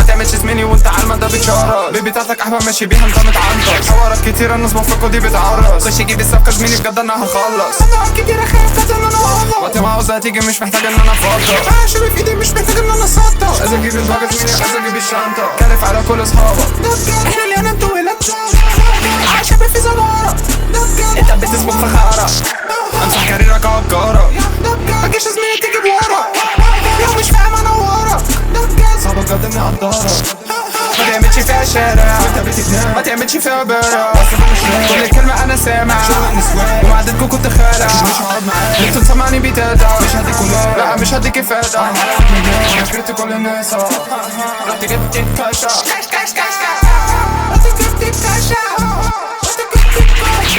تعملش زميلي وانت عالمدى بتشارك بيبي بتاعتك احمد ماشي بيها انت متعنطش حوارات كتيرة الناس بفكوا دي بتعرس خش جيب الصفقة زميلي بجد انا هخلص حوارات كتيرة خايف ان انا اغلط وقت ما عاوزة تيجي مش محتاج ان انا افضل شبه في ايدي مش محتاج ان انا اسطر عايز اجيب الباجة زميلي عايز اجيب الشنطة كارف على كل اصحابك احنا اللي انا انتوا ولاد عايشة في زمارة انت بتسبق فخارة امسح كاريرك عالجارة مجيش زميلي تيجي بورا لو مش فاهم انا ورا صعب بجد اني اقدرك ما تعملش فيها شارع وانت بتتنام ما تعملش فيها بارع كل كلمة انا سامع وعدتكم كنت خالع مش هقعد معاك انتوا تسمعني بتادع مش هديك كلها لا مش هديك افادة مشكلتي كل الناس رحت جبت الكاشا كاش كاش كاش رحت جبت الكاشا رحت جبت الكاشا